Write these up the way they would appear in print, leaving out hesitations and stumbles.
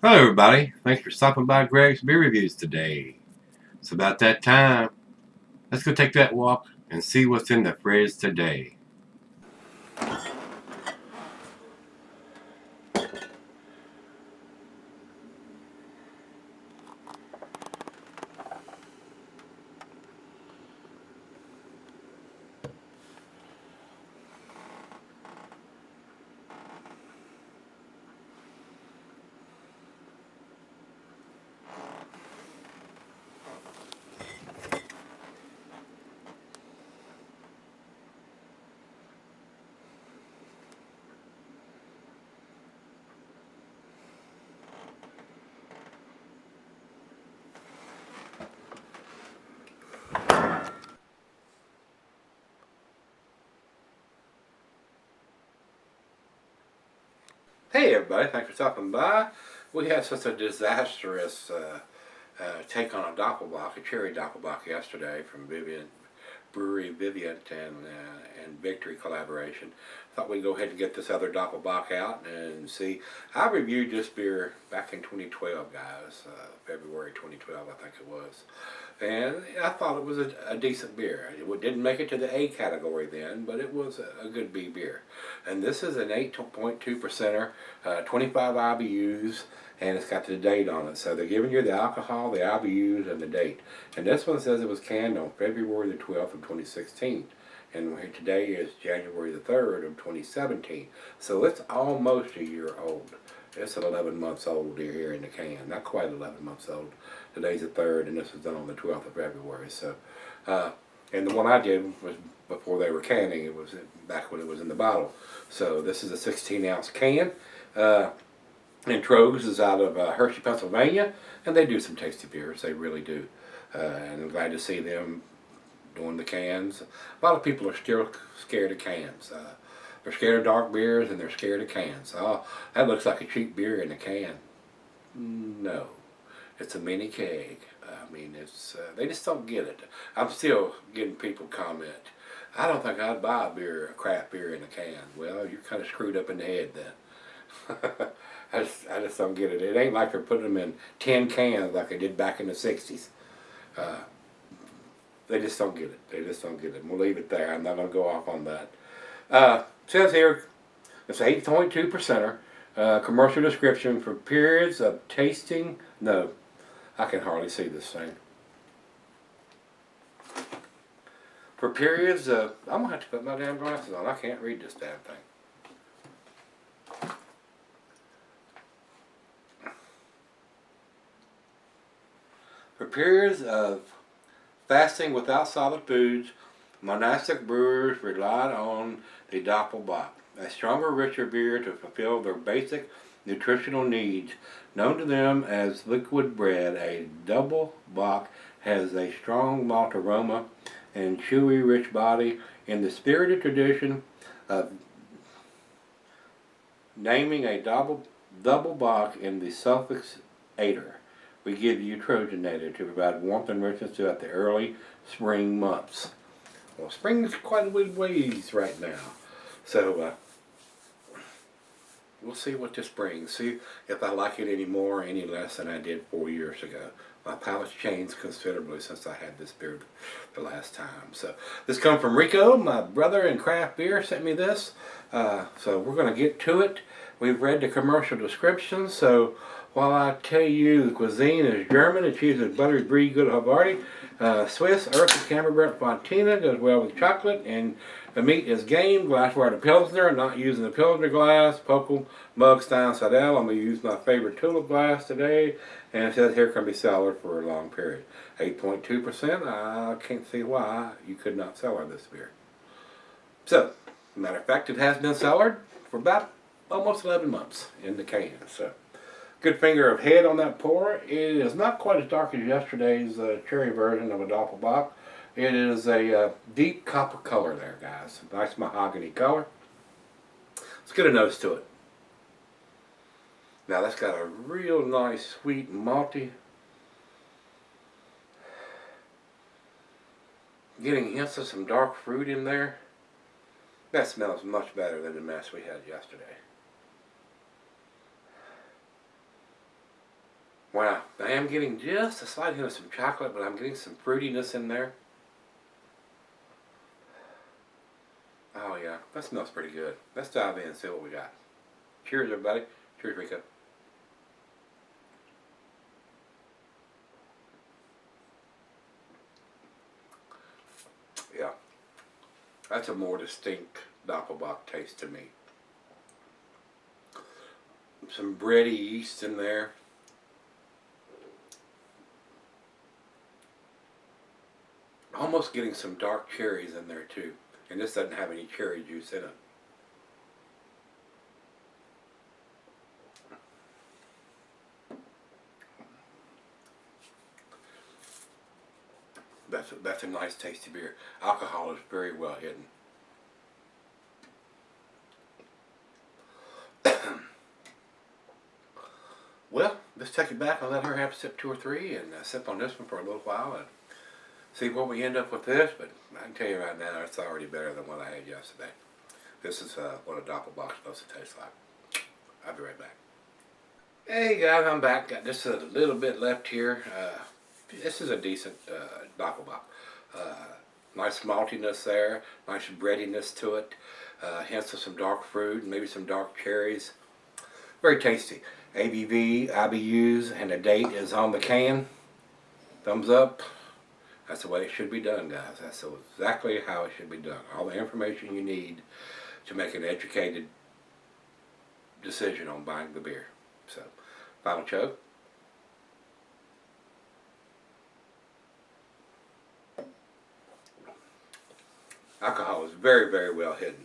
Hello everybody, thanks for stopping by Gregsbeerreviews today. It's about that time. Let's go take that walk and see what's in the fridge today. Hey everybody, thanks for stopping by. We had such a disastrous take on a Doppelbock, a cherry Doppelbock yesterday from Brewery Viviant and Victory collaboration. Thought we'd go ahead and get this other Doppelbock out and see. I reviewed this beer back in 2012, guys. February 2012, I think it was. And I thought it was a decent beer. It didn't make it to the A category then, but it was a good B beer. And this is an 8.2%er, 25 IBUs, and it's got the date on it. So they're giving you the alcohol, the IBUs, and the date. And this one says it was canned on February the 12th of 2016. And today is January the 3rd of 2017. So it's almost a year old. It's 11 months old here in the can. Not quite 11 months old. Today's the 3rd, and this was done on the 12th of February. So, and the one I did was before they were canning. It was back when it was in the bottle. So this is a 16-ounce can. And Troegs is out of Hershey, Pennsylvania, and they do some tasty beers. They really do. And I'm glad to see them doing the cans. A lot of people are still scared of cans. They're scared of dark beers and they're scared of cans. Oh, that looks like a cheap beer in a can. No, it's a mini keg. I mean, it's they just don't get it. I'm still getting people comment, I don't think I'd buy a craft beer in a can. Well, you're kind of screwed up in the head then. I just don't get it. It ain't like they're putting them in tin cans like they did back in the 60s. They just don't get it. They just don't get it. We'll leave it there. I'm not going to go off on that. Says here, it's 8.2%er. Commercial description for periods of tasting. No, I can hardly see this thing. For periods of, I'm going to have to put my damn glasses on. I can't read this damn thing. For periods of fasting without solid foods, monastic brewers relied on the Doppelbock, a stronger, richer beer to fulfill their basic nutritional needs. Known to them as liquid bread, a Doublebock has a strong malt aroma and chewy, rich body. In the spirited tradition of naming a Doublebock in the suffix "ater," we give you Troegenator to provide warmth and richness throughout the early spring months. Well, spring is quite a ways right now. So, we'll see what this brings. See if I like it any more or any less than I did 4 years ago. My palate's changed considerably since I had this beer the last time. So, this comes from Rico, my brother in craft beer, sent me this. So, we're going to get to it. We've read the commercial description, so while I tell you the cuisine is German, the cheese is buttery brie, good Havarti. Swiss, earthy Camembert Fontina goes well with chocolate, and the meat is game, glassware to Pilsner. I'm not using the Pilsner glass, Pokel, Mug, Stein, Seidel. I'm going to use my favorite tulip glass today, and it says here can be cellared for a long period. 8.2%, I can't see why you could not cellar this beer. So, matter of fact, it has been cellared for about almost 11 months in the can. So, good finger of head on that pour. It is not quite as dark as yesterday's cherry version of a Doppelbock. It is a deep copper color there, guys. Nice mahogany color. Let's get a nose to it. Now that's got a real nice, sweet, malty. Getting hints of some dark fruit in there. That smells much better than the mess we had yesterday. Wow, I am getting just a slight hint of some chocolate, but I'm getting some fruitiness in there. Oh yeah, that smells pretty good. Let's dive in and see what we got. Cheers, everybody. Cheers, Rico. Yeah, that's a more distinct Doppelbock taste to me. Some bready yeast in there. Almost getting some dark cherries in there too. And this doesn't have any cherry juice in it. That's a nice tasty beer. Alcohol is very well hidden. Well, let's take it back and let her have sip 2 or 3 and sip on this one for a little while and see what we end up with this. But I can tell you right now, it's already better than what I had yesterday. This is what a Doppelbock is supposed to taste like. I'll be right back. Hey guys, I'm back. Got just a little bit left here. This is a decent Doppelbock. Nice maltiness there, nice breadiness to it, hints of some dark fruit, maybe some dark cherries. Very tasty. ABV, IBUs, and the date is on the can. Thumbs up. That's the way it should be done, guys. That's exactly how it should be done. All the information you need to make an educated decision on buying the beer. So, final chug. Alcohol is very, very well hidden.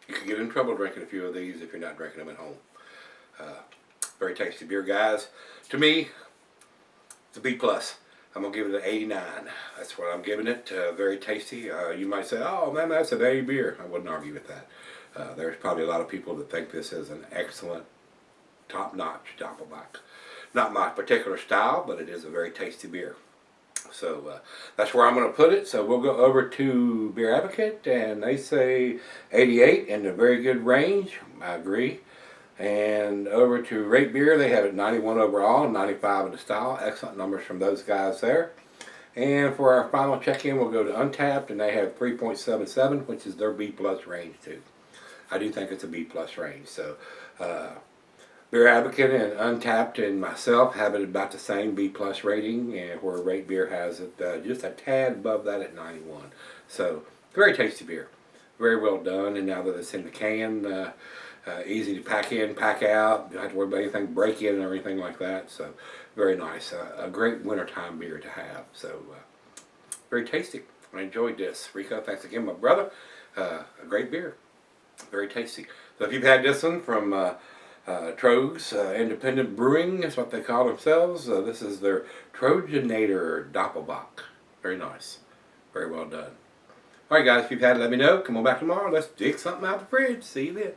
You can get in trouble drinking a few of these if you're not drinking them at home. Very tasty beer, guys. To me, it's a B+. I'm going to give it an 89. That's what I'm giving it. Very tasty. You might say, oh man, that's an A beer. I wouldn't argue with that. There's probably a lot of people that think this is an excellent, top-notch Doppelbock. Not my particular style, but it is a very tasty beer. So that's where I'm going to put it. So we'll go over to Beer Advocate, and they say 88 in a very good range. I agree. And over to Rate Beer, they have it 91 overall, 95 in the style. Excellent numbers from those guys there. And for our final check-in, we'll go to Untapped, and they have 3.77, which is their B+ range too. I do think it's a B+ range. So Beer Advocate and Untapped and myself have it about the same B+ rating, and where Rate Beer has it just a tad above that at 91. So very tasty beer, very well done. And now that it's in the can, easy to pack in, pack out. You don't have to worry about anything break in or anything like that. So very nice, a great wintertime beer to have. So very tasty. I enjoyed this. Rico, thanks again, my brother. A great beer, very tasty. So if you've had this one from Troegs Independent Brewing, is what they call themselves. This is their Troegenator Doublebock. Very nice. Very well done. Alright guys, if you've had it, let me know. Come on back tomorrow. Let's dig something out of the fridge. See you then.